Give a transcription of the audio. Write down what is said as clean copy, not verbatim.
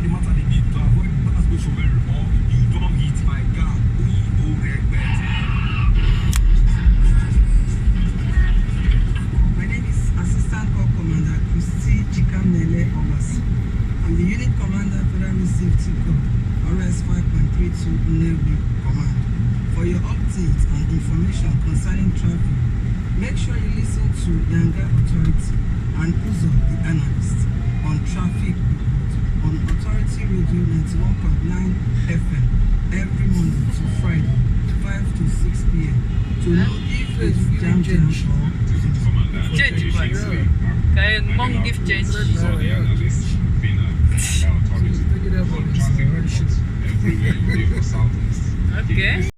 the matter they need to avoid motor's go somewhere or you don't hit my car. We go regret. My name is Assistant Corps Commander Christy Chikamnele Obasi. I'm the Unit Commander Federal Road Safety Corps, RS 5.32 Navy Command. For your updates and information concerning traffic, make sure you listen to Yanga Authority and Uzo the Analyst on Traffic Report on Authority Radio 91.9 FM every Monday to Friday, 5 to 6 p.m. to know if it's jam or Change price. Kaya mong gift change. Okay.